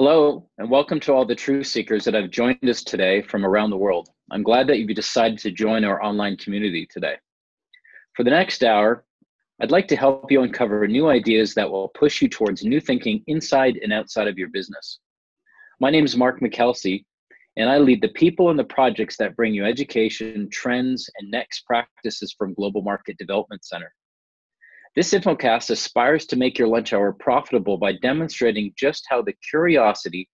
Hello, and welcome to all the truth seekers that have joined us today from around the world. I'm glad that you've decided to join our online community today. For the next hour, I'd like to help you uncover new ideas that will push you towards new thinking inside and outside of your business. My name is Mark McKelsey, and I lead the people and the projects that bring you education, trends, and next practices from Global Market Development Center. This Infocast aspires to make your lunch hour profitable by demonstrating just how the curiosity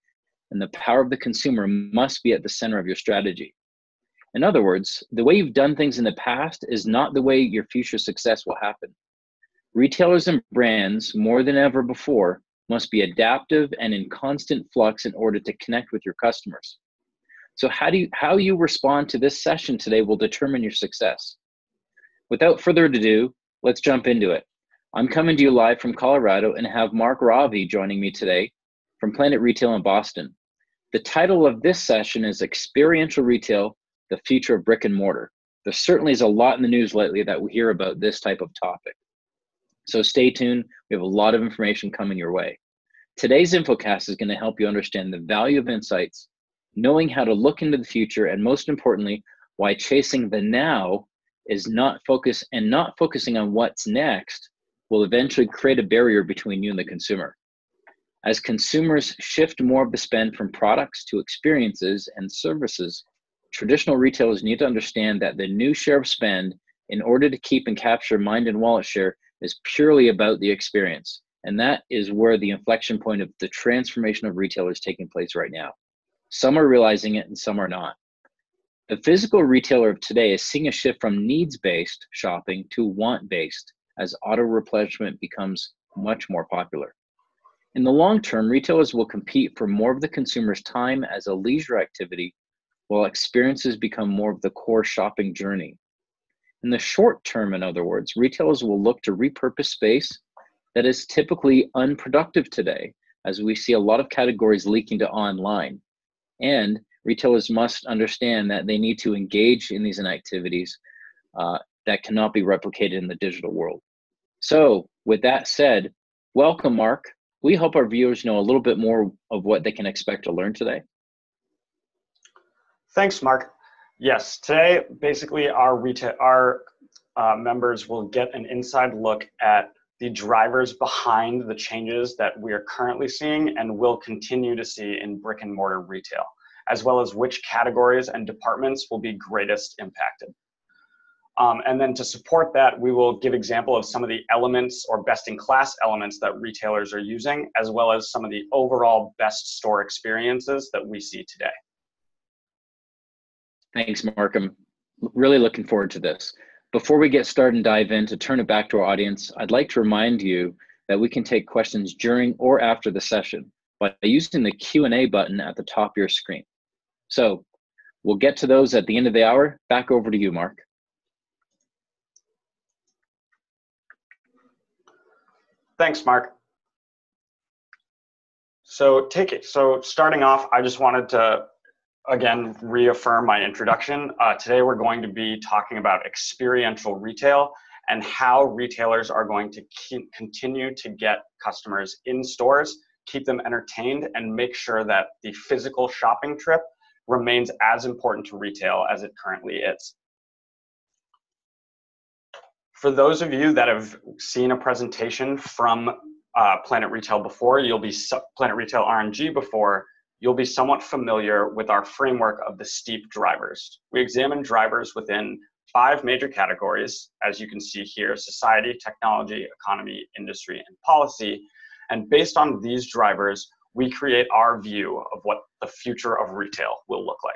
and the power of the consumer must be at the center of your strategy. In other words, the way you've done things in the past is not the way your future success will happen. Retailers and brands, more than ever before, must be adaptive and in constant flux in order to connect with your customers. So how you respond to this session today will determine your success. Without further ado, let's jump into it. I'm coming to you live from Colorado and have Ravi joining me today from PlanetRetail in Boston. The title of this session is Experiential Retail, the Future of Brick-and-Mortar. There certainly is a lot in the news lately that we hear about this type of topic. So stay tuned, we have a lot of information coming your way. Today's Infocast is going to help you understand the value of insights, knowing how to look into the future, and most importantly, why chasing the now is not focusing on what's next will eventually create a barrier between you and the consumer. As consumers shift more of the spend from products to experiences and services, traditional retailers need to understand that the new share of spend, in order to keep and capture mind and wallet share, is purely about the experience. And that is where the inflection point of the transformation of retail is taking place right now. Some are realizing it and some are not. The physical retailer of today is seeing a shift from needs-based shopping to want-based, as auto-replenishment becomes much more popular. In the long term, retailers will compete for more of the consumer's time as a leisure activity, while experiences become more of the core shopping journey. In the short term, in other words, retailers will look to repurpose space that is typically unproductive today, as we see a lot of categories leaking to online. And retailers must understand that they need to engage in these activities that cannot be replicated in the digital world. So with that said, welcome, Mark. We hope our viewers know a little bit more of what they can expect to learn today. Thanks, Mark. Yes, today, basically our members will get an inside look at the drivers behind the changes that we are currently seeing and will continue to see in brick and mortar retail, as well as which categories and departments will be greatest impacted. And then to support that, we will give example of some of the elements or best-in-class elements that retailers are using, as well as some of the overall best store experiences that we see today. Thanks, Mark. I'm really looking forward to this. Before we get started and dive in, to turn it back to our audience, I'd like to remind you that we can take questions during or after the session by using the Q&A button at the top of your screen. So we'll get to those at the end of the hour. Back over to you, Mark. Thanks, Mark. So starting off, I just wanted to, again, reaffirm my introduction. Today we're going to be talking about experiential retail and how retailers are going to continue to get customers in stores, keep them entertained, and make sure that the physical shopping trip remains as important to retail as it currently is. For those of you that have seen a presentation from PlanetRetail before, PlanetRetail RNG before, you'll be somewhat familiar with our framework of the STEIP drivers. We examine drivers within 5 major categories, as you can see here: society, technology, economy, industry, and policy. And based on these drivers, we create our view of what the future of retail will look like.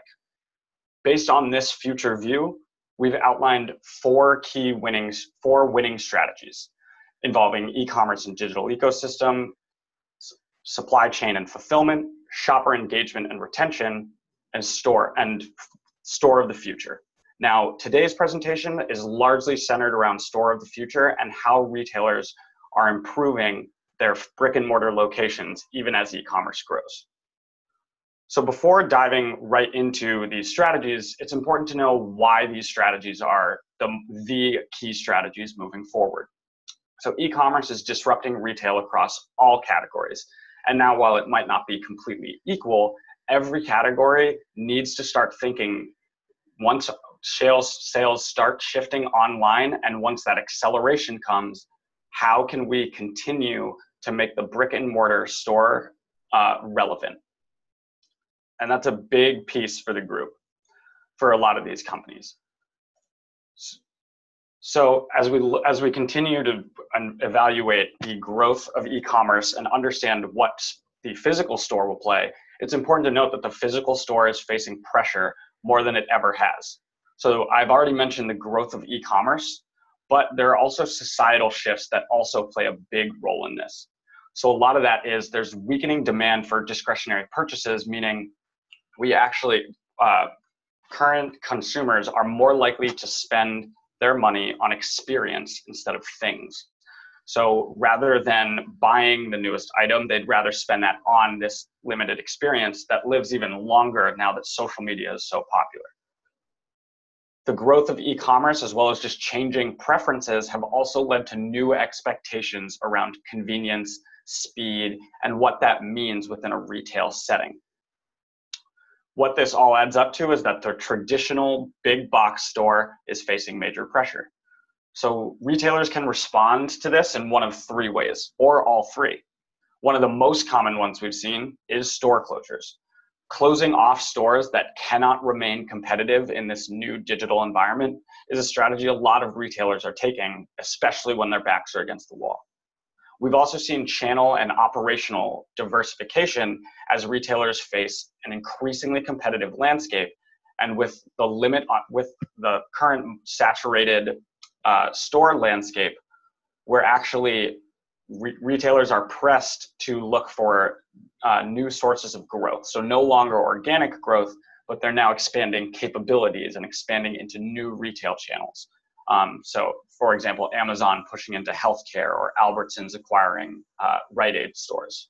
Based on this future view, we've outlined 4 winning strategies involving e-commerce and digital ecosystem, supply chain and fulfillment, shopper engagement and retention, and store of the future. Now, today's presentation is largely centered around store of the future and how retailers are improving their brick and mortar locations even as e-commerce grows. So before diving right into these strategies, it's important to know why these strategies are the key strategies moving forward. So e-commerce is disrupting retail across all categories, And now, while it might not be completely equal, every category needs to start thinking, once sales start shifting online, and once that acceleration comes, how can we continue to make the brick and mortar store relevant? And that's a big piece for the group, for a lot of these companies. So as we continue to evaluate the growth of e-commerce and understand what the physical store will play, it's important to note that the physical store is facing pressure more than it ever has. So I've already mentioned the growth of e-commerce, but there are also societal shifts that also play a big role in this. So a lot of that is there's weakening demand for discretionary purchases, meaning we actually, current consumers are more likely to spend their money on experience instead of things. So rather than buying the newest item, they'd rather spend that on this limited experience that lives even longer now that social media is so popular. The growth of e-commerce, as well as just changing preferences, have also led to new expectations around convenience, speed, and what that means within a retail setting. What this all adds up to is that the traditional big box store is facing major pressure. So retailers can respond to this in one of three ways, or all three. One of the most common ones we've seen is store closures. Closing off stores that cannot remain competitive in this new digital environment is a strategy a lot of retailers are taking, especially when their backs are against the wall. We've also seen channel and operational diversification as retailers face an increasingly competitive landscape, and with the current saturated store landscape, where actually retailers are pressed to look for new sources of growth. So no longer organic growth, but they're now expanding capabilities and expanding into new retail channels. So for example, Amazon pushing into healthcare, or Albertsons acquiring Rite Aid stores.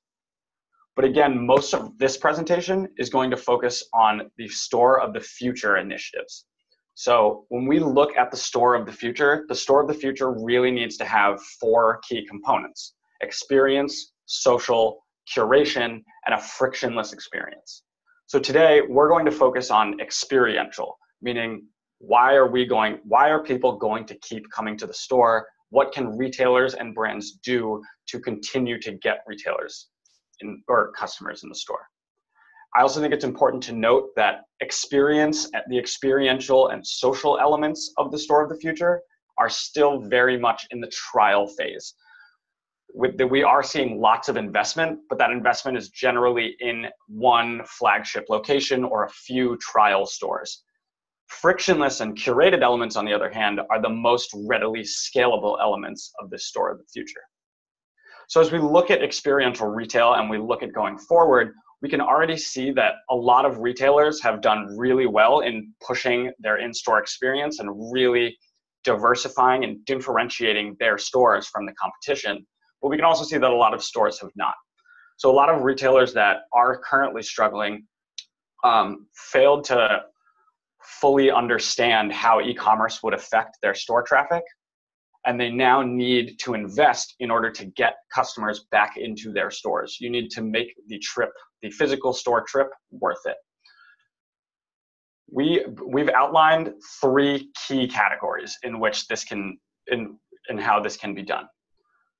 But again, most of this presentation is going to focus on the store of the future initiatives. So when we look at the store of the future really needs to have four key components: experience, social, curation, and a frictionless experience. So today we're going to focus on experiential, meaning why are people going to keep coming to the store? What can retailers and brands do to continue to get or customers in the store? I also think it's important to note that the experiential and social elements of the store of the future are still very much in the trial phase. We are seeing lots of investment, but that investment is generally in one flagship location or a few trial stores. Frictionless and curated elements, on the other hand, are the most readily scalable elements of this store of the future. So as we look at experiential retail and we look at going forward, we can already see that a lot of retailers have done really well in pushing their in-store experience and really diversifying and differentiating their stores from the competition. But we can also see that a lot of stores have not. So a lot of retailers that are currently struggling failed to fully understand how e-commerce would affect their store traffic, and they now need to invest in order to get customers back into their stores. You need to make the physical store trip, worth it. We've outlined three key categories in which this can, in how this can be done.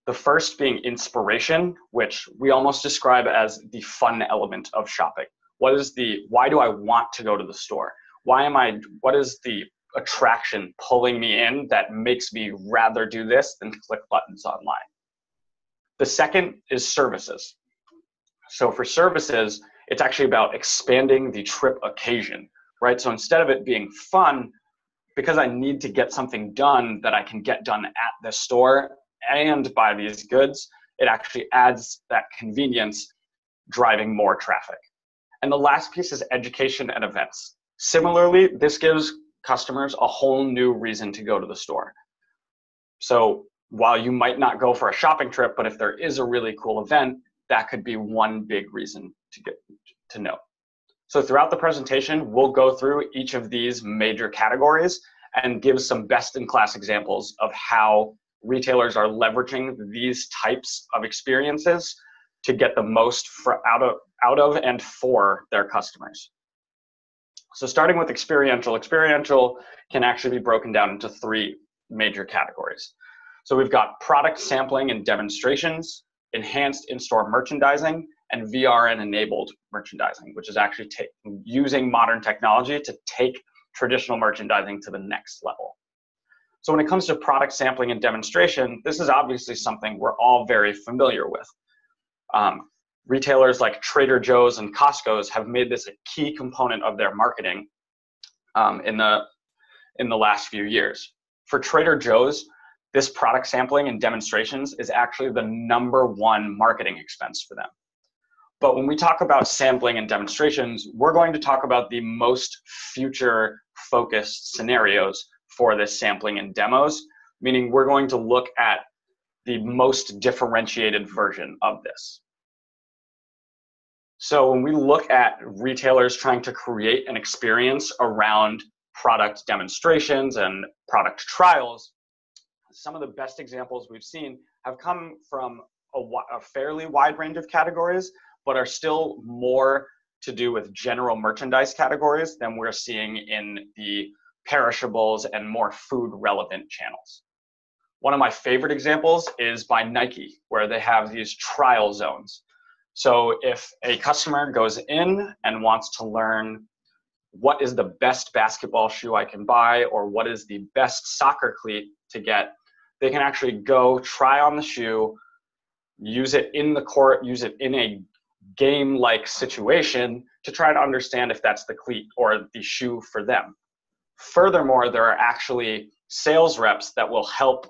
The first being inspiration, which we almost describe as the fun element of shopping. Why do I want to go to the store? What is the attraction pulling me in that makes me rather do this than click buttons online? The second is services. So for services, it's actually about expanding the trip occasion, right? So instead of it being fun, because I need to get something done that I can get done at the store and buy these goods, it actually adds that convenience, driving more traffic. And the last piece is education and events. Similarly, this gives customers a whole new reason to go to the store. So while you might not go for a shopping trip, but if there is a really cool event, that could be one big reason to know. So throughout the presentation, we'll go through each of these major categories and give some best-in-class examples of how retailers are leveraging these types of experiences to get the most out of and for their customers. So starting with experiential can actually be broken down into 3 major categories. So we've got product sampling and demonstrations, enhanced in-store merchandising, and VR and enabled merchandising, which is actually using modern technology to take traditional merchandising to the next level. So when it comes to product sampling and demonstration, this is obviously something we're all very familiar with. Retailers like Trader Joe's and Costco's have made this a key component of their marketing in the last few years. For Trader Joe's, this product sampling and demonstrations is actually the #1 marketing expense for them. But when we talk about sampling and demonstrations, we're going to talk about the most future-focused scenarios for this sampling and demos, meaning we're going to look at the most differentiated version of this. So when we look at retailers trying to create an experience around product demonstrations and product trials, some of the best examples we've seen have come from a fairly wide range of categories, but are still more to do with general merchandise categories than we're seeing in the perishables and more food relevant channels. One of my favorite examples is by Nike, where they have these trial zones. So if a customer goes in and wants to learn what is the best basketball shoe I can buy, or what is the best soccer cleat to get, they can actually go try on the shoe, use it in the court, use it in a game-like situation to try to understand if that's the cleat or the shoe for them. Furthermore, there are actually sales reps that will help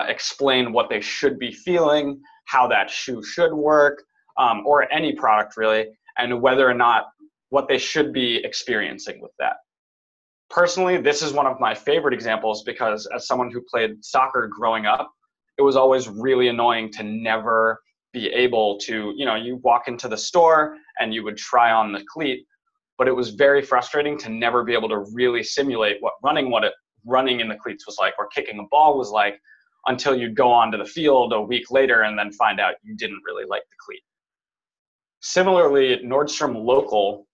explain what they should be feeling, how that shoe should work, or any product really, and whether or not what they should be experiencing with that. Personally, this is one of my favorite examples because as someone who played soccer growing up, it was always really annoying to never be able to, you walk into the store and you would try on the cleat, but it was very frustrating to never be able to really simulate what running in the cleats was like, or kicking a ball was like, until you'd go onto the field a week later and then find out you didn't really like the cleat. Similarly, Nordstrom Local,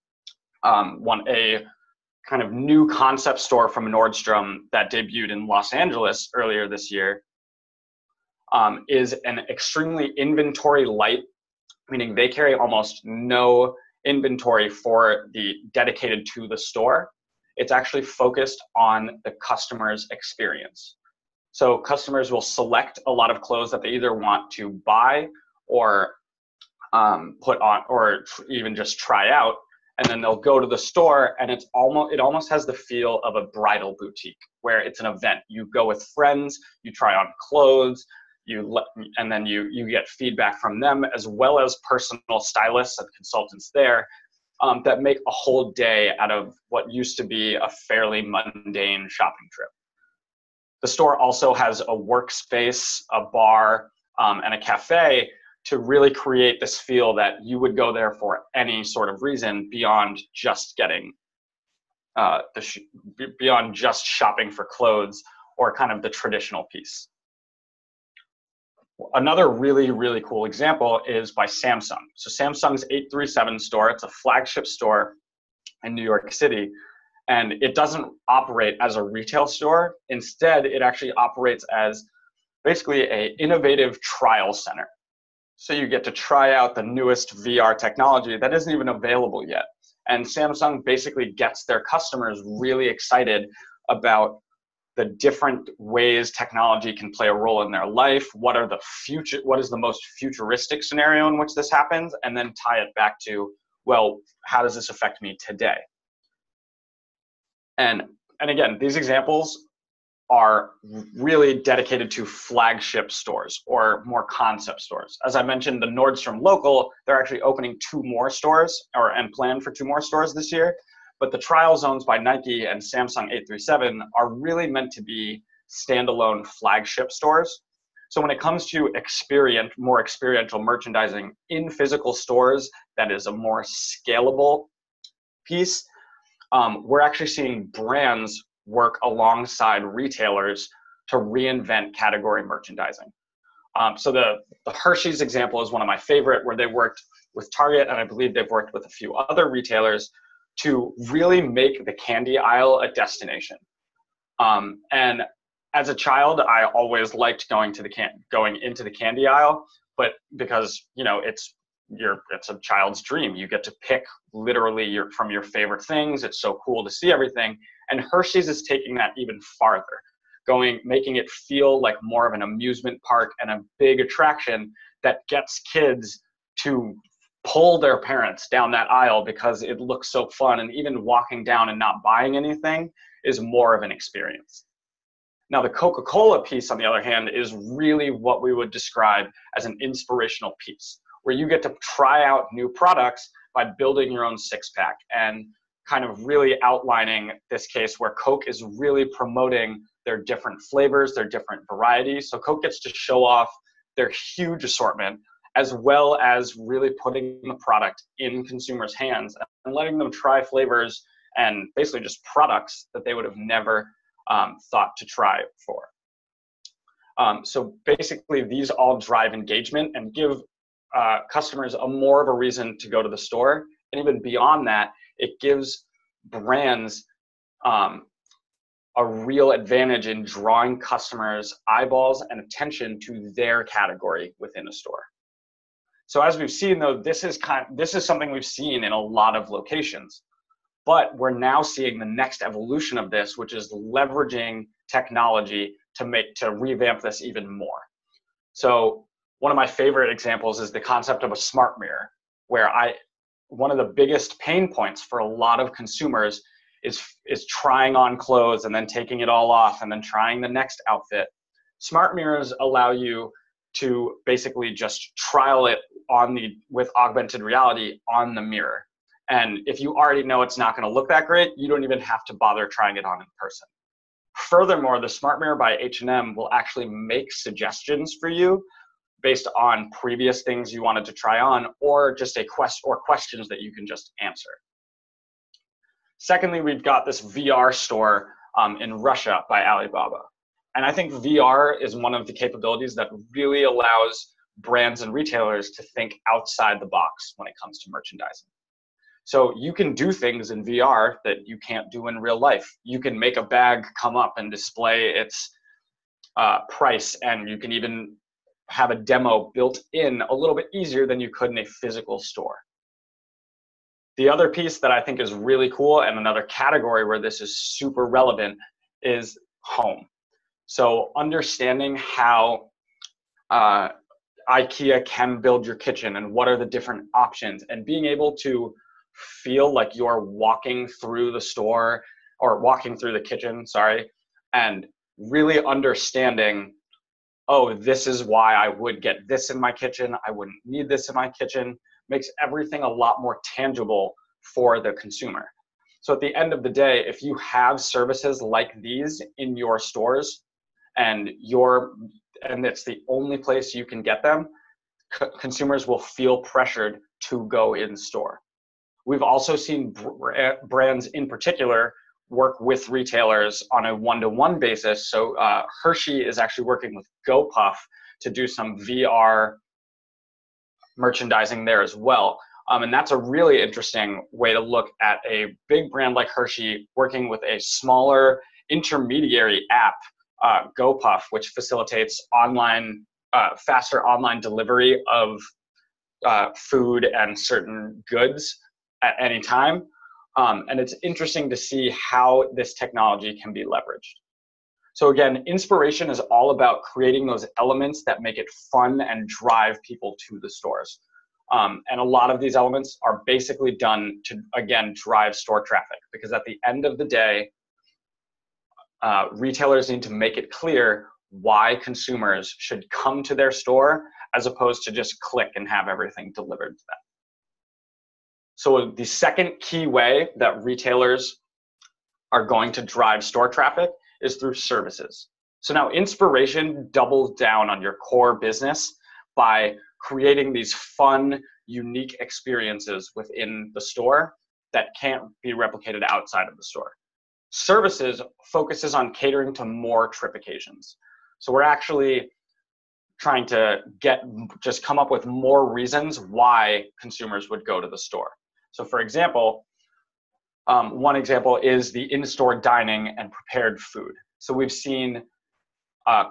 a kind of new concept store from Nordstrom that debuted in Los Angeles earlier this year, is an extremely inventory light, meaning they carry almost no inventory dedicated to the store. It's actually focused on the customer's experience. So customers will select a lot of clothes that they either want to buy or put on, or even just try out, and then they'll go to the store, and it almost has the feel of a bridal boutique, where it's an event. You go with friends, you try on clothes, and then you get feedback from them, as well as personal stylists and consultants there that make a whole day out of what used to be a fairly mundane shopping trip. The store also has a workspace, a bar, and a cafe to really create this feel that you would go there for any sort of reason beyond just getting beyond just shopping for clothes or kind of the traditional piece. Another really, really cool example is by Samsung. So Samsung's 837 store, it's a flagship store in New York City, and it doesn't operate as a retail store. Instead, it actually operates as basically an innovative trial center. So you get to try out the newest VR technology that isn't even available yet. And Samsung basically gets their customers really excited about the different ways technology can play a role in their life. What is the most futuristic scenario in which this happens? And then tie it back to, well, how does this affect me today? And again, these examples are really dedicated to flagship stores or more concept stores. As I mentioned, the Nordstrom Local, they're actually opening 2 more stores and plan for 2 more stores this year. But the trial zones by Nike and Samsung 837 are really meant to be standalone flagship stores. So when it comes to more experiential merchandising in physical stores, that is a more scalable piece. We're actually seeing brands work alongside retailers to reinvent category merchandising. So the Hershey's example is one of my favorite, where they worked with Target, and I believe they've worked with a few other retailers to really make the candy aisle a destination. And as a child, I always liked going into the candy aisle, but because it's a child's dream. You get to pick literally from your favorite things. It's so cool to see everything. And Hershey's is taking that even farther, making it feel like more of an amusement park and a big attraction that gets kids to pull their parents down that aisle because it looks so fun. And even walking down and not buying anything is more of an experience. Now, the Coca-Cola piece, on the other hand, is really what we would describe as an inspirational piece, where you get to try out new products by building your own six-pack and kind of really outlining this case where Coke is really promoting their different flavors, their different varieties. So Coke gets to show off their huge assortment, as well as really putting the product in consumers' hands and letting them try flavors and basically just products that they would have never thought to try for. So basically, these all drive engagement and give customers more of a reason to go to the store. And even beyond that, it gives brands a real advantage in drawing customers' eyeballs and attention to their category within a store. So as we've seen, though, this is something we've seen in a lot of locations, but we're now seeing the next evolution of this, which is leveraging technology to revamp this even more. So one of my favorite examples is the concept of a smart mirror, where one of the biggest pain points for a lot of consumers is trying on clothes and then taking it all off and then trying the next outfit. Smart mirrors allow you to basically just trial it with augmented reality on the mirror. And if you already know it's not going to look that great, you don't even have to bother trying it on in person. Furthermore, the Smart Mirror by H&M will actually make suggestions for you based on previous things you wanted to try on, or just questions that you can just answer. Secondly, we've got this VR store in Russia by Alibaba. And I think VR is one of the capabilities that really allows brands and retailers to think outside the box when it comes to merchandising. So you can do things in VR that you can't do in real life. You can make a bag come up and display its price, and you can even have a demo built in a little bit easier than you could in a physical store. The other piece that I think is really cool, and another category where this is super relevant, is home. So understanding how IKEA can build your kitchen and what are the different options, and being able to feel like you're walking through the store or walking through the kitchen, and really understanding, oh, this is why I would get this in my kitchen, I wouldn't need this in my kitchen, makes everything a lot more tangible for the consumer. So at the end of the day, if you have services like these in your stores and it's the only place you can get them, consumers will feel pressured to go in store. We've also seen brands in particular work with retailers on a one-to-one basis. So Hershey is actually working with GoPuff to do some VR merchandising there as well. And that's a really interesting way to look at a big brand like Hershey working with a smaller intermediary app, GoPuff, which facilitates faster online delivery of food and certain goods at any time. And it's interesting to see how this technology can be leveraged. So again, inspiration is all about creating those elements that make it fun and drive people to the stores. And a lot of these elements are basically done to, again, drive store traffic, because at the end of the day, retailers need to make it clear why consumers should come to their store as opposed to just click and have everything delivered to them. So the second key way that retailers are going to drive store traffic is through services. So now inspiration doubles down on your core business by creating these fun, unique experiences within the store that can't be replicated outside of the store. Services focuses on catering to more trip occasions. So we're actually trying to just come up with more reasons why consumers would go to the store. So for example, one example is the in-store dining and prepared food. So we've seen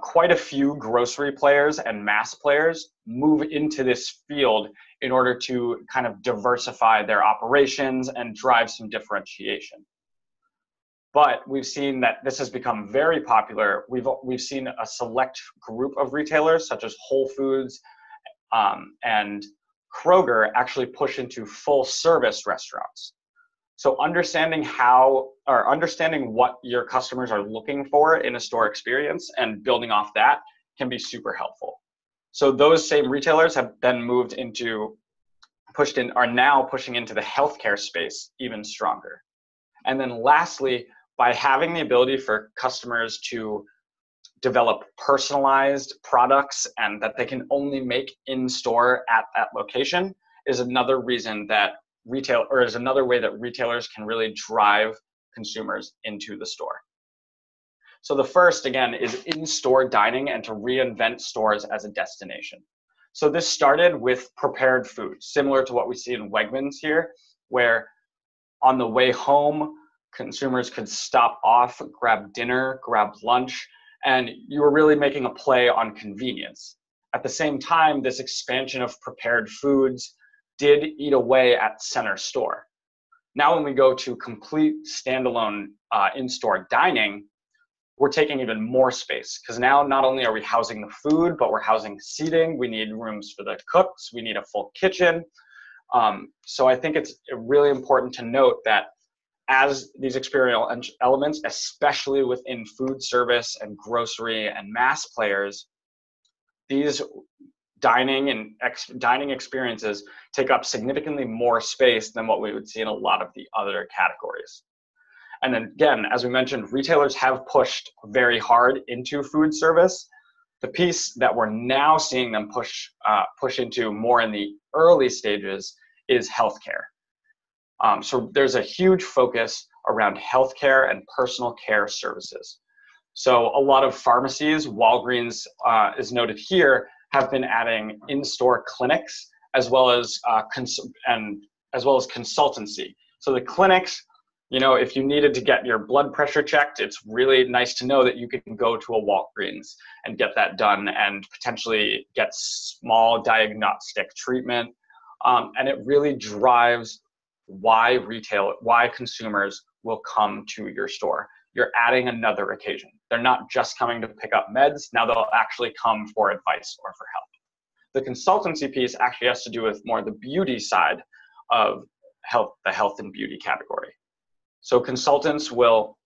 quite a few grocery players and mass players move into this field in order to kind of diversify their operations and drive some differentiation. But we've seen that this has become very popular. We've seen a select group of retailers, such as Whole Foods and Kroger, actually push into full service restaurants. So understanding what your customers are looking for in a store experience and building off that can be super helpful. So those same retailers have then are now pushing into the healthcare space even stronger. And then lastly, by having the ability for customers to develop personalized products and that they can only make in store at that location is another reason that is another way that retailers can really drive consumers into the store. So the first, again, is in-store dining and to reinvent stores as a destination. So this started with prepared food, similar to what we see in Wegmans here, where on the way home, consumers could stop off, grab dinner, grab lunch, and you were really making a play on convenience. At the same time, this expansion of prepared foods did eat away at center store. Now when we go to complete standalone in-store dining, we're taking even more space, because now not only are we housing the food, but we're housing seating. We need rooms for the cooks. We need a full kitchen. So I think it's really important to note that as these experiential elements, especially within food service and grocery and mass players, these dining experiences take up significantly more space than what we would see in a lot of the other categories. And then again, as we mentioned, retailers have pushed very hard into food service. The piece that we're now seeing them push into more in the early stages is healthcare. So there's a huge focus around healthcare and personal care services. So a lot of pharmacies, Walgreens is noted here, have been adding in-store clinics as well as consultancy. So the clinics, if you needed to get your blood pressure checked, it's really nice to know that you can go to a Walgreens and get that done and potentially get small diagnostic treatment. And it really drives why consumers will come to your store. You're adding another occasion. They're not just coming to pick up meds. Now they'll actually come for advice or for help. The consultancy piece actually has to do with more the beauty side of the health and beauty category. So consultants will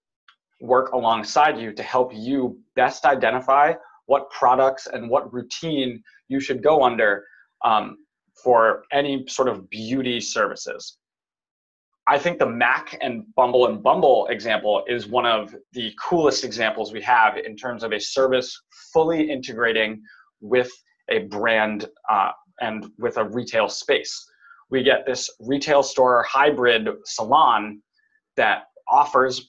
work alongside you to help you best identify what products and what routine you should go under for any sort of beauty services. I think the Mac and Bumble example is one of the coolest examples we have in terms of a service fully integrating with a brand and with a retail space. We get this retail store hybrid salon that offers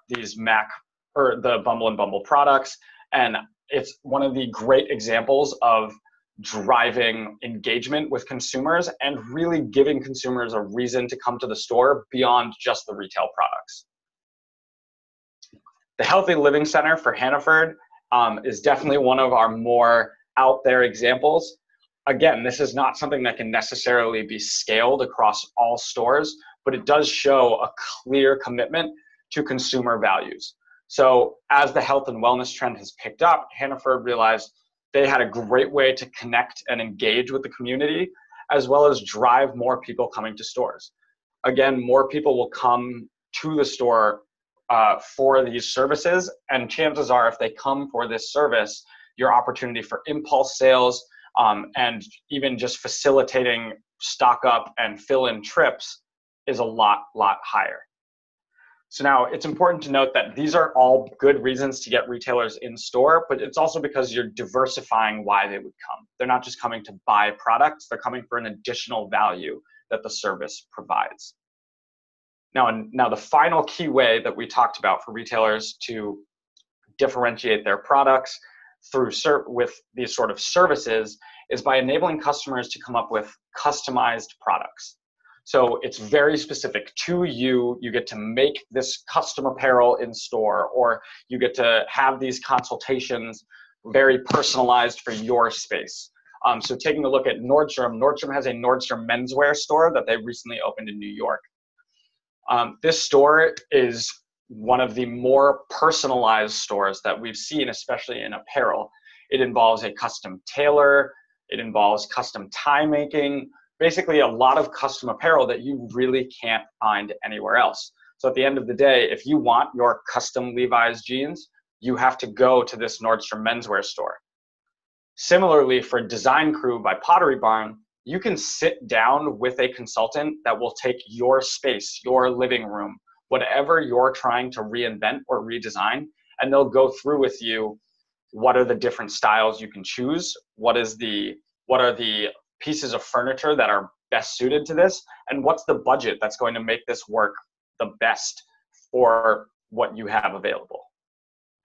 these Mac or the Bumble products, and it's one of the great examples of driving engagement with consumers and really giving consumers a reason to come to the store beyond just the retail products. The Healthy Living Center for Hannaford is definitely one of our more out there examples. Again, this is not something that can necessarily be scaled across all stores, but it does show a clear commitment to consumer values. So as the health and wellness trend has picked up, Hannaford realized they had a great way to connect and engage with the community, as well as drive more people coming to stores. Again, more people will come to the store for these services, and chances are if they come for this service, your opportunity for impulse sales and even just facilitating stock up and fill in trips is a lot higher. So now it's important to note that these are all good reasons to get retailers in store, but it's also because you're diversifying why they would come. They're not just coming to buy products, they're coming for an additional value that the service provides. Now the final key way that we talked about for retailers to differentiate their products with these sort of services is by enabling customers to come up with customized products. So it's very specific to you. You get to make this custom apparel in store, or you get to have these consultations very personalized for your space. So taking a look at Nordstrom, Nordstrom has a Nordstrom menswear store that they recently opened in New York. This store is one of the more personalized stores that we've seen, especially in apparel. It involves a custom tailor, it involves custom tie making, basically a lot of custom apparel that you really can't find anywhere else. So at the end of the day, if you want your custom Levi's jeans, you have to go to this Nordstrom menswear store. Similarly, for Design Crew by Pottery Barn, you can sit down with a consultant that will take your space, your living room, whatever you're trying to reinvent or redesign, and they'll go through with you what are the different styles you can choose, what are the pieces of furniture that are best suited to this, and what's the budget that's going to make this work the best for what you have available.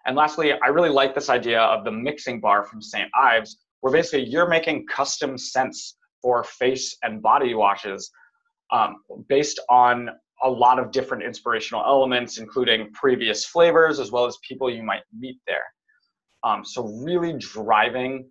And lastly, I really like this idea of the mixing bar from St. Ives, where basically you're making custom scents for face and body washes based on a lot of different inspirational elements, including previous flavors, as well as people you might meet there. So really driving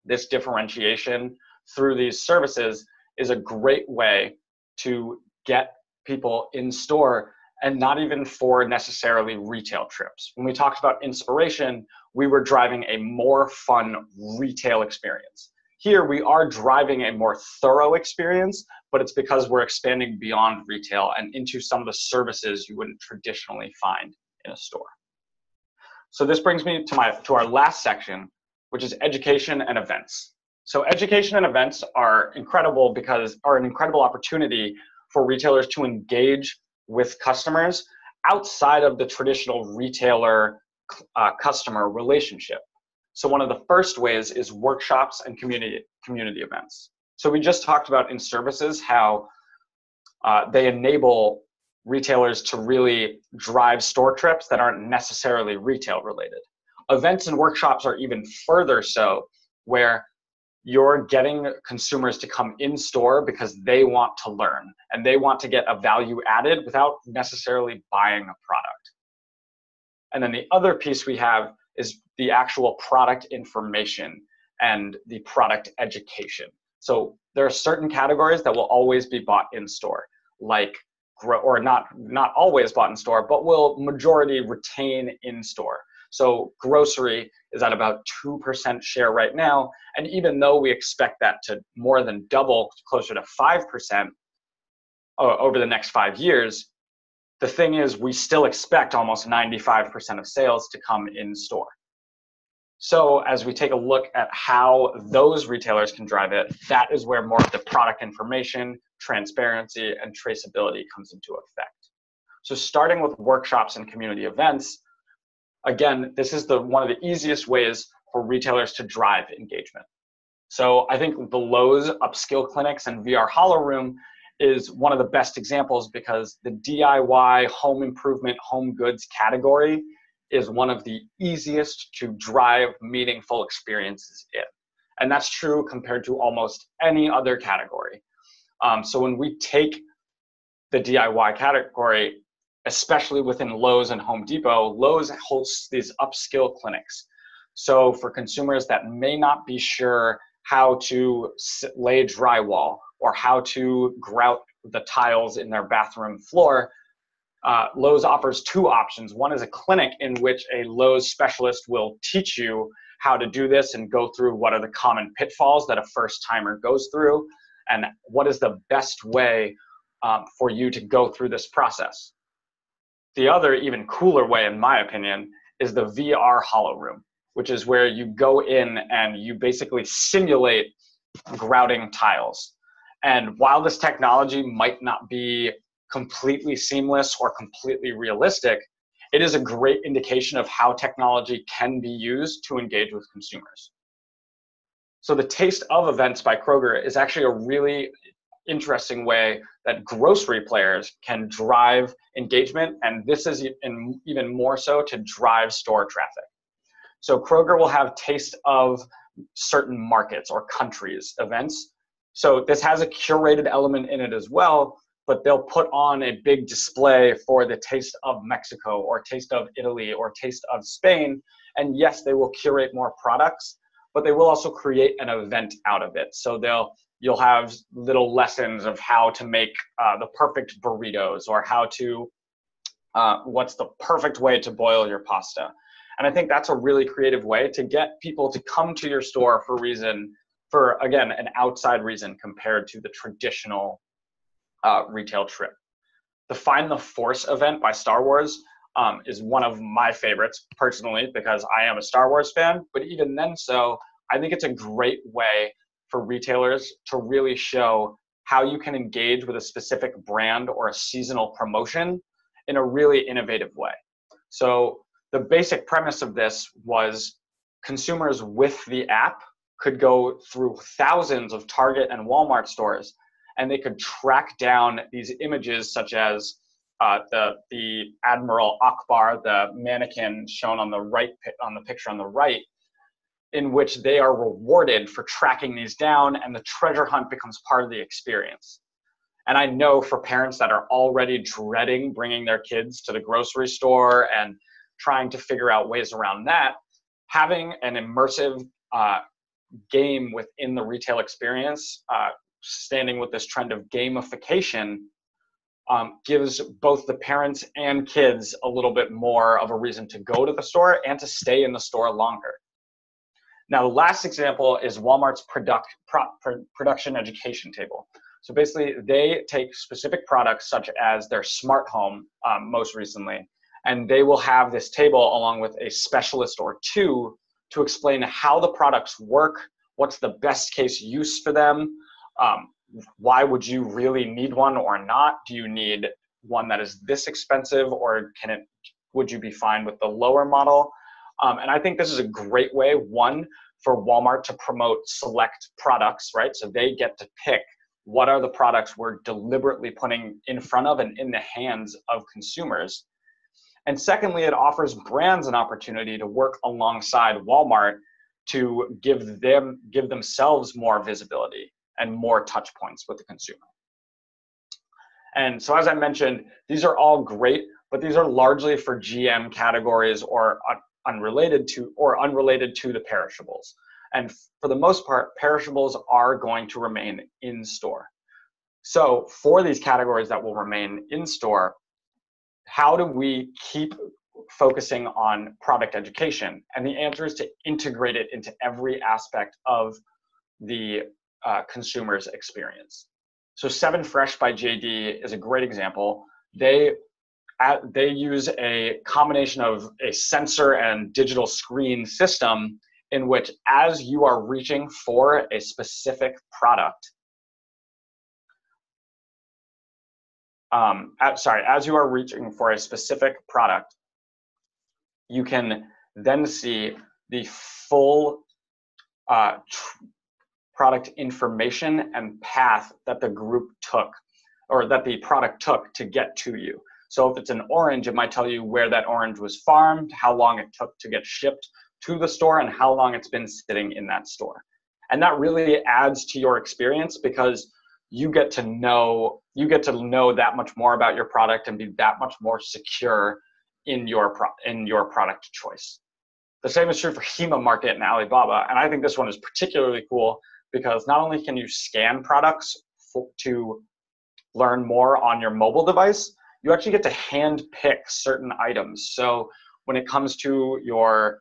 this differentiation through these services is a great way to get people in store, and not even for necessarily retail trips. When we talked about inspiration, we were driving a more fun retail experience. Here we are driving a more thorough experience, but it's because we're expanding beyond retail and into some of the services you wouldn't traditionally find in a store. So this brings me to our last section, which is education and events. So education and events are incredible because are an incredible opportunity for retailers to engage with customers outside of the traditional retailer customer relationship. So one of the first ways is workshops and community events. So we just talked about in services how they enable retailers to really drive store trips that aren't necessarily retail related. Events and workshops are even further so, where you're getting consumers to come in store because they want to learn and they want to get a value added without necessarily buying a product. And then the other piece we have is the actual product information and the product education. So there are certain categories that will always be bought in store, like, or not always bought in store, but will majority retain in store. So grocery is at about 2% share right now. And even though we expect that to more than double, closer to 5% over the next 5 years, the thing is we still expect almost 95% of sales to come in store. So as we take a look at how those retailers can drive it, that is where more of the product information, transparency, and traceability comes into effect. So starting with workshops and community events, again, this is one of the easiest ways for retailers to drive engagement. So I think the Lowe's upskill clinics and VR Hollow Room is one of the best examples because the DIY home improvement, home goods category is one of the easiest to drive meaningful experiences in. And that's true compared to almost any other category. So when we take the DIY category, especially within Lowe's and Home Depot, Lowe's hosts these upskill clinics. So for consumers that may not be sure how to lay drywall or how to grout the tiles in their bathroom floor, Lowe's offers two options. One is a clinic in which a Lowe's specialist will teach you how to do this and go through what are the common pitfalls that a first timer goes through and what is the best way for you to go through this process. The other even cooler way, in my opinion, is the VR Hollow Room, which is where you go in and you basically simulate grouting tiles. And while this technology might not be completely seamless or completely realistic, it is a great indication of how technology can be used to engage with consumers. So the Taste of Events by Kroger is actually a really interesting way that grocery players can drive engagement, and this is even more so to drive store traffic. So Kroger will have taste of certain markets or countries events. So this has a curated element in it as well, but they'll put on a big display for the taste of Mexico or taste of Italy or taste of Spain. And yes, they will curate more products, but they will also create an event out of it. So you'll have little lessons of how to make the perfect burritos, or how to, what's the perfect way to boil your pasta. And I think that's a really creative way to get people to come to your store for again, an outside reason compared to the traditional retail trip. The Find the Force event by Star Wars is one of my favorites personally, because I am a Star Wars fan, but even then I think it's a great way for retailers to really show how you can engage with a specific brand or a seasonal promotion in a really innovative way. So the basic premise of this was consumers with the app could go through thousands of Target and Walmart stores, and they could track down these images such as the Admiral Akbar, the mannequin shown on the right, on the picture on the right, in which they are rewarded for tracking these down, and the treasure hunt becomes part of the experience. And I know for parents that are already dreading bringing their kids to the grocery store and trying to figure out ways around that, having an immersive game within the retail experience, standing with this trend of gamification, gives both the parents and kids a little bit more of a reason to go to the store and to stay in the store longer. Now, the last example is Walmart's production education table. So basically, they take specific products such as their smart home, most recently, and they will have this table along with a specialist or two to explain how the products work, what's the best case use for them, why would you really need one or not? Do you need one that is this expensive, or would you be fine with the lower model? And I think this is a great way, one, for Walmart to promote select products, right? So they get to pick what are the products we're deliberately putting in front of and in the hands of consumers. And secondly, it offers brands an opportunity to work alongside Walmart to give themselves more visibility and more touch points with the consumer. And so, as I mentioned, these are all great, but these are largely for GM categories or unrelated to the perishables. And for the most part, perishables are going to remain in store. So for these categories that will remain in store, how do we keep focusing on product education? And the answer is to integrate it into every aspect of the consumer's experience. So 7 Fresh by JD is a great example. They use a combination of a sensor and digital screen system in which, as you are reaching for a specific product, as you are reaching for a specific product, you can then see the full product information and path that the group took, or that the product took to get to you. So if it's an orange, it might tell you where that orange was farmed, how long it took to get shipped to the store, and how long it's been sitting in that store. And that really adds to your experience, because you get to know that much more about your product and be that much more secure in your product choice. The same is true for Hema Market and Alibaba, and I think this one is particularly cool because not only can you scan products to learn more on your mobile device, you actually get to hand pick certain items. So when it comes to your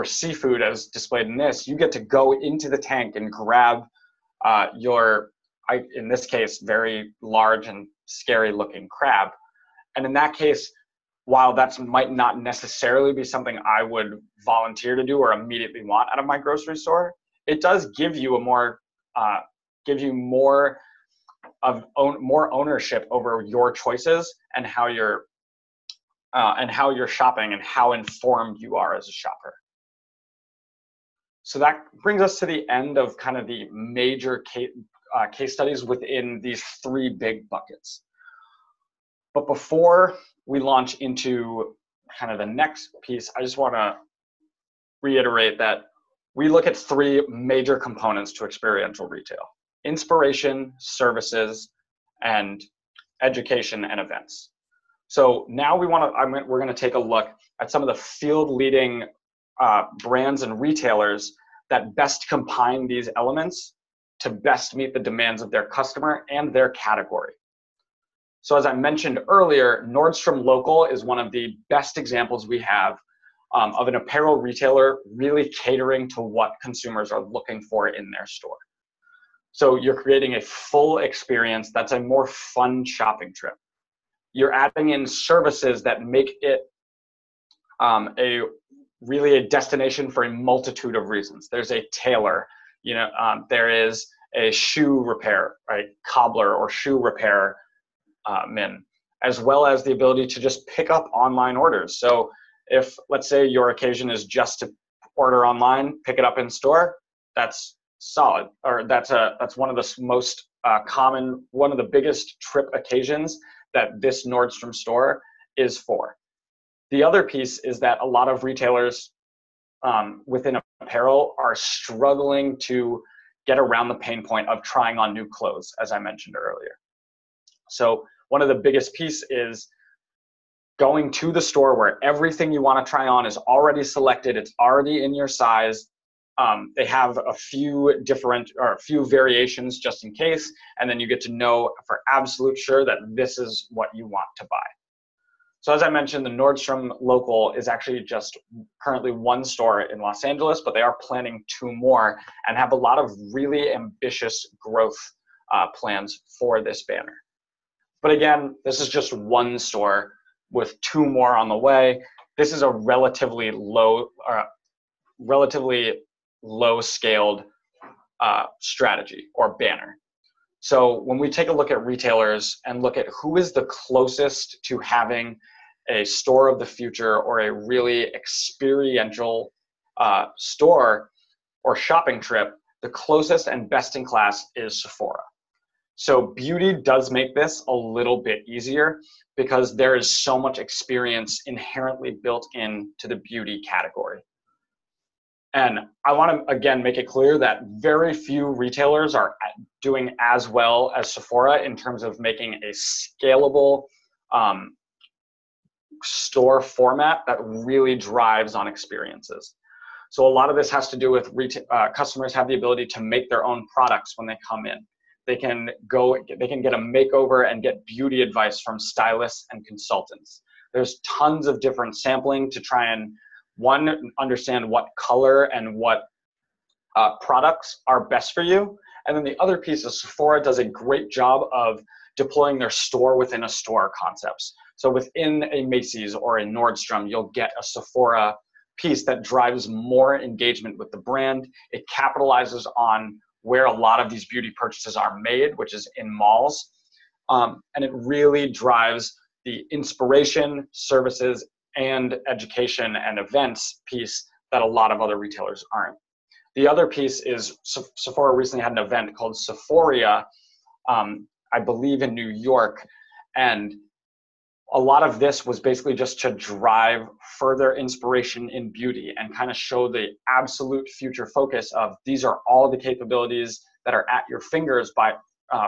seafood as displayed in this, you get to go into the tank and grab in this case, very large and scary looking crab. And in that case, while that might not necessarily be something I would volunteer to do or immediately want out of my grocery store, it does give you more ownership over your choices and how you're shopping and how informed you are as a shopper. So that brings us to the end of kind of the major case studies within these 3 big buckets. But before we launch into kind of the next piece, I just want to reiterate that we look at three major components to experiential retail: inspiration, services, and education and events. So now we're going to take a look at some of the field leading brands and retailers that best combine these elements to best meet the demands of their customer and their category. So as I mentioned earlier, Nordstrom Local is one of the best examples we have of an apparel retailer really catering to what consumers are looking for in their store. So you're creating a full experience that's a more fun shopping trip. You're adding in services that make it really a destination for a multitude of reasons. There's a tailor, there is a shoe repair, right? Cobbler or shoe repair men, as well as the ability to just pick up online orders. So if, let's say, your occasion is just to order online, pick it up in store, that's solid, or that's one of the most common, one of the biggest trip occasions that this Nordstrom store is for. The other piece is that a lot of retailers within apparel are struggling to get around the pain point of trying on new clothes, as I mentioned earlier. So one of the biggest pieces is going to the store where everything you want to try on is already selected, it's already in your size. They have a few variations just in case, and then you get to know for absolute sure that this is what you want to buy. So as I mentioned, the Nordstrom Local is actually just currently one store in Los Angeles, but they are planning 2 more and have a lot of really ambitious growth plans for this banner. But again, this is just one store with 2 more on the way. This is a relatively low-scaled strategy or banner. So when we take a look at retailers and look at who is the closest to having a store of the future or a really experiential store or shopping trip, the closest and best in class is Sephora. So beauty does make this a little bit easier because there is so much experience inherently built into the beauty category. And I want to, again, make it clear that very few retailers are doing as well as Sephora in terms of making a scalable store format that really drives on experiences. So a lot of this has to do with customers have the ability to make their own products when they come in. They can get a makeover and get beauty advice from stylists and consultants. There's tons of different sampling to try and, one, understand what color and what products are best for you. And then the other piece is Sephora does a great job of deploying their store within a store concepts. So within a Macy's or a Nordstrom, you'll get a Sephora piece that drives more engagement with the brand. It capitalizes on where a lot of these beauty purchases are made, which is in malls. And it really drives the inspiration, services, and education and events piece that a lot of other retailers aren't. The other piece is Sephora recently had an event called Sephoria, I believe in New York, and a lot of this was basically just to drive further inspiration in beauty and kind of show the absolute future focus of these are all the capabilities that are at your fingers by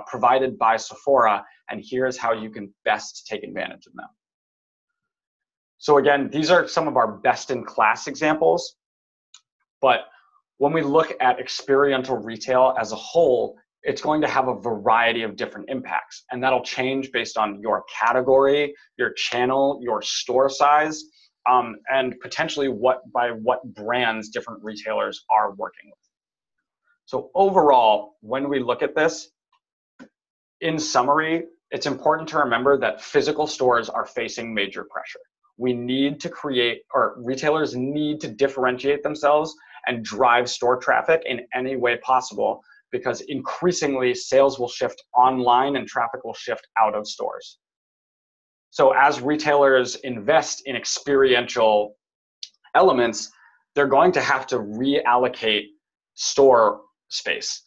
provided by Sephora, and here's how you can best take advantage of them. So again, these are some of our best in class examples, but when we look at experiential retail as a whole, it's going to have a variety of different impacts, and that'll change based on your category, your channel, your store size, and potentially by what brands different retailers are working with. So overall, when we look at this, in summary, it's important to remember that physical stores are facing major pressure. We need to create, or retailers need to differentiate themselves and drive store traffic in any way possible, because increasingly sales will shift online and traffic will shift out of stores. So as retailers invest in experiential elements, they're going to have to reallocate store space.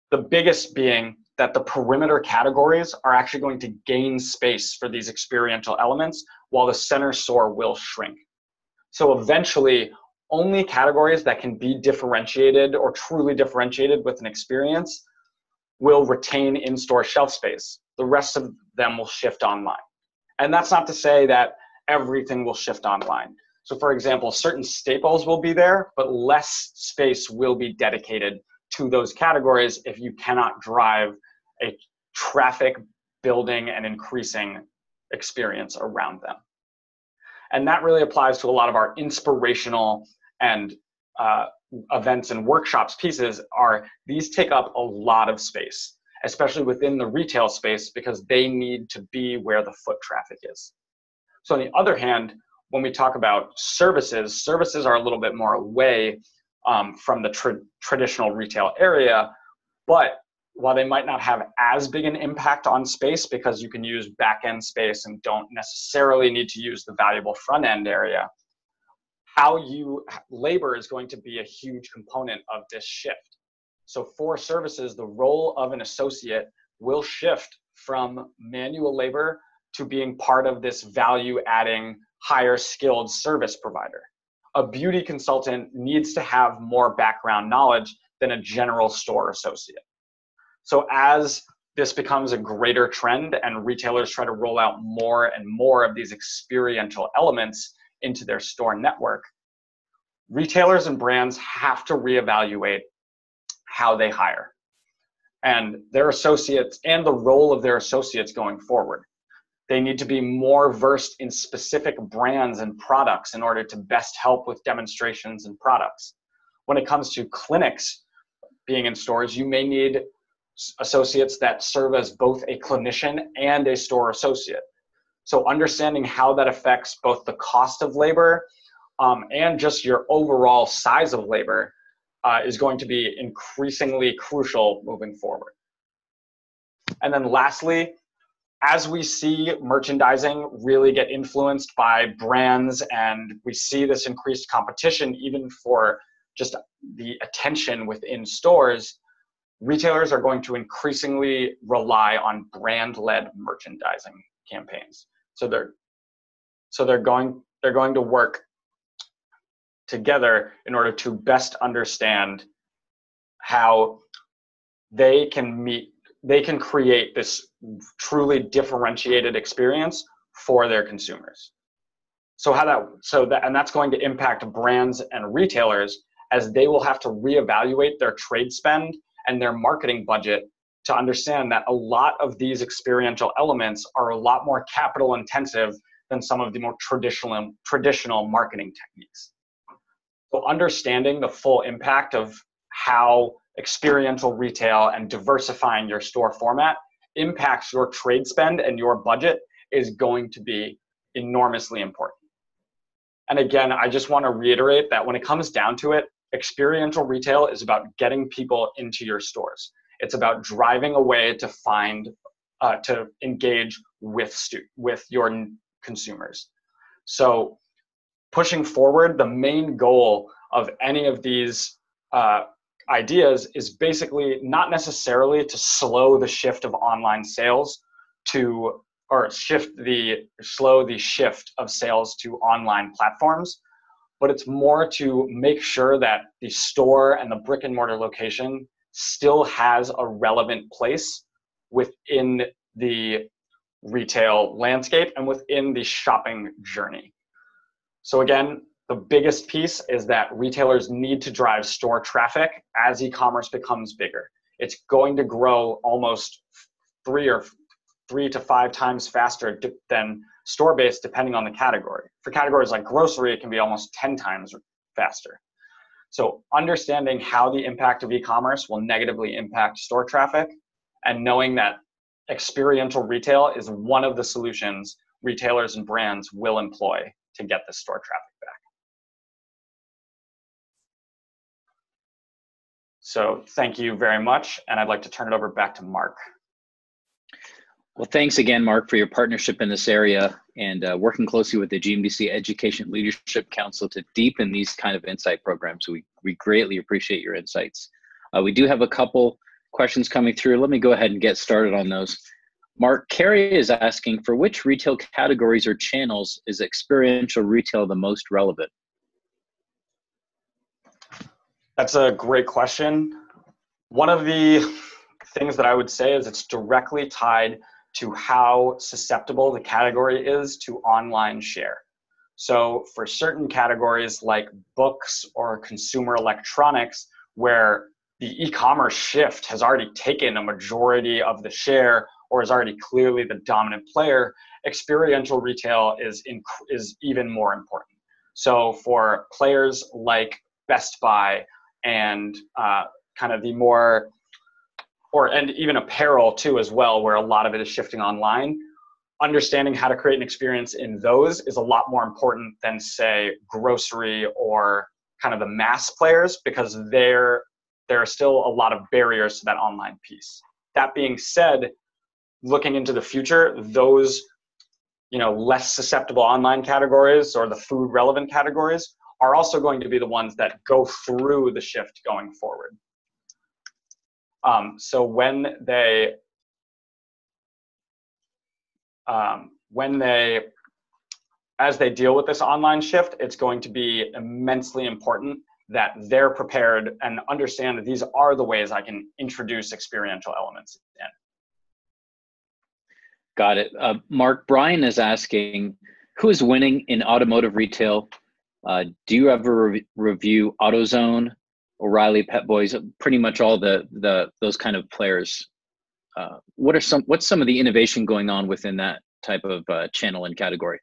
The biggest being that the perimeter categories are actually going to gain space for these experiential elements while the center store will shrink. So eventually, only categories that can be differentiated or truly differentiated with an experience will retain in-store shelf space. The rest of them will shift online. And that's not to say that everything will shift online. So for example, certain staples will be there, but less space will be dedicated to those categories if you cannot drive a traffic building and increasing experience around them. And that really applies to a lot of our inspirational and events and workshops pieces. These take up a lot of space, especially within the retail space, because they need to be where the foot traffic is. So on the other hand, when we talk about services, services are a little bit more away from the traditional retail area, but while they might not have as big an impact on space because you can use back-end space and don't necessarily need to use the valuable front-end area, labor is going to be a huge component of this shift. So for services, the role of an associate will shift from manual labor to being part of this value-adding, higher skilled service provider. A beauty consultant needs to have more background knowledge than a general store associate. So as this becomes a greater trend and retailers try to roll out more and more of these experiential elements into their store network, retailers and brands have to reevaluate how they hire and their associates and the role of their associates going forward. They need to be more versed in specific brands and products in order to best help with demonstrations and products. When it comes to clinics being in stores, you may need associates that serve as both a clinician and a store associate. So understanding how that affects both the cost of labor and just your overall size of labor is going to be increasingly crucial moving forward. And then lastly, as we see merchandising really get influenced by brands and we see this increased competition even for just the attention within stores, retailers are going to increasingly rely on brand-led merchandising campaigns. So they're going to work together in order to best understand how they can create this truly differentiated experience for their consumers. And that's going to impact brands and retailers as they will have to reevaluate their trade spend and their marketing budget to understand that a lot of these experiential elements are a lot more capital intensive than some of the more traditional marketing techniques. So understanding the full impact of how experiential retail and diversifying your store format impacts your trade spend and your budget is going to be enormously important. And again, I just want to reiterate that when it comes down to it, experiential retail is about getting people into your stores. It's about driving a way to to engage with your consumers. So pushing forward, the main goal of any of these ideas is basically not necessarily to slow the shift of online sales slow the shift of sales to online platforms, but it's more to make sure that the store and the brick and mortar location still has a relevant place within the retail landscape and within the shopping journey. So again, the biggest piece is that retailers need to drive store traffic as e-commerce becomes bigger. It's going to grow almost 3 to 5 times faster than store-based, depending on the category. For categories like grocery, it can be almost 10 times faster. So understanding how the impact of e-commerce will negatively impact store traffic and knowing that experiential retail is one of the solutions retailers and brands will employ to get the store traffic back. So thank you very much, and I'd like to turn it over back to Mark. Well, thanks again, Mark, for your partnership in this area and working closely with the GMDC Education Leadership Council to deepen these kind of insight programs. We greatly appreciate your insights. We do have a couple questions coming through. Let me go ahead and get started on those. Mark, Carrie is asking, for which retail categories or channels is experiential retail the most relevant? That's a great question. One of the things that I would say is it's directly tied to how susceptible the category is to online share. So for certain categories like books or consumer electronics, where the e-commerce shift has already taken a majority of the share or is already clearly the dominant player, experiential retail is even more important. So for players like Best Buy and kind of the more, and even apparel too as well, where a lot of it is shifting online, understanding how to create an experience in those is a lot more important than, say, grocery or kind of the mass players, because there are still a lot of barriers to that online piece. That being said, looking into the future, those less susceptible online categories or the food relevant categories are also going to be the ones that go through the shift going forward. So as they deal with this online shift, it's going to be immensely important that they're prepared and understand that these are the ways I can introduce experiential elements in. Got it. Mark, Brian is asking, who is winning in automotive retail? Do you ever review AutoZone, O'Reilly, Pep Boys, pretty much all those kind of players? What's some of the innovation going on within that type of channel and category?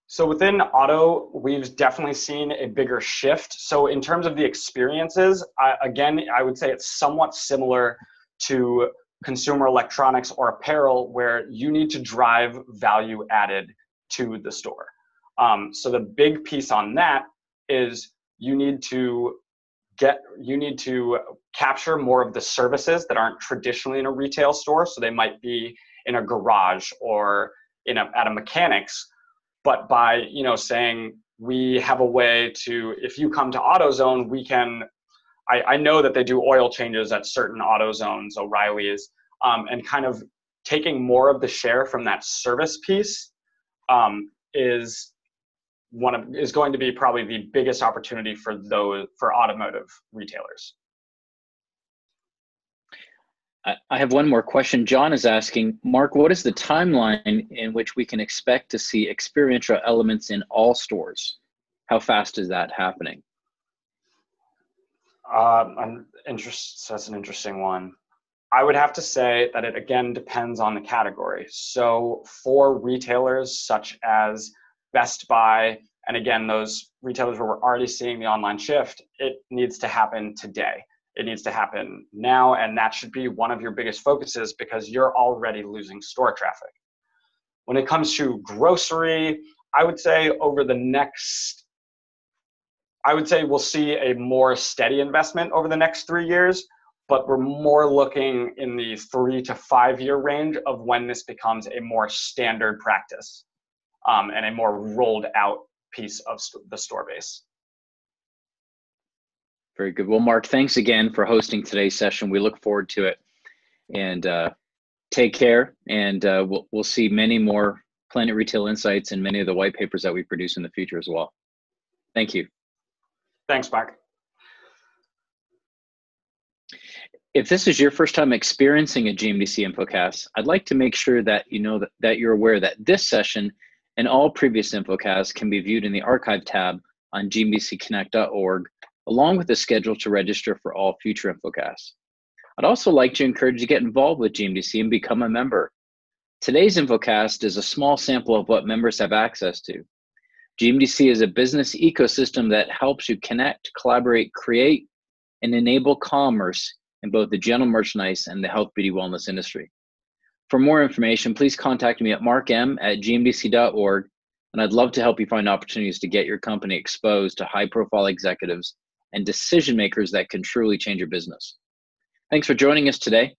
So within auto, we've definitely seen a bigger shift. So in terms of the experiences, I would say it's somewhat similar to consumer electronics or apparel, where you need to drive value added to the store. So the big piece on that is you need to capture more of the services that aren't traditionally in a retail store. So they might be in a garage or at a mechanics, but by saying we have a way to, if you come to AutoZone, we can. I know that they do oil changes at certain AutoZones, O'Reilly's, and kind of taking more of the share from that service piece is going to be probably the biggest opportunity for automotive retailers. I have one more question. John is asking, Mark, what is the timeline in which we can expect to see experiential elements in all stores? How fast is that happening? That's an interesting one. I would have to say that it again depends on the category. So for retailers such as Best Buy, and again, those retailers where we're already seeing the online shift, it needs to happen today. It needs to happen now, and that should be one of your biggest focuses because you're already losing store traffic. When it comes to grocery, I would say we'll see a more steady investment over the next 3 years, but we're more looking in the 3 to 5 year range of when this becomes a more standard practice and a more rolled out piece of the store base. Very good. Well, Mark, thanks again for hosting today's session. We look forward to it, and take care. And we'll see many more Planet Retail insights and many of the white papers that we produce in the future as well. Thank you. Thanks, Mark. If this is your first time experiencing a GMDC Infocast, I'd like to make sure that that you're aware that this session and all previous Infocasts can be viewed in the archive tab on gmdcconnect.org, along with the schedule to register for all future Infocasts. I'd also like to encourage you to get involved with GMDC and become a member. Today's Infocast is a small sample of what members have access to. GMDC is a business ecosystem that helps you connect, collaborate, create, and enable commerce in both the general merchandise and the health, beauty, wellness industry. For more information, please contact me at markm@gmdc.org, and I'd love to help you find opportunities to get your company exposed to high-profile executives and decision makers that can truly change your business. Thanks for joining us today.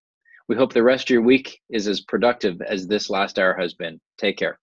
We hope the rest of your week is as productive as this last hour has been. Take care.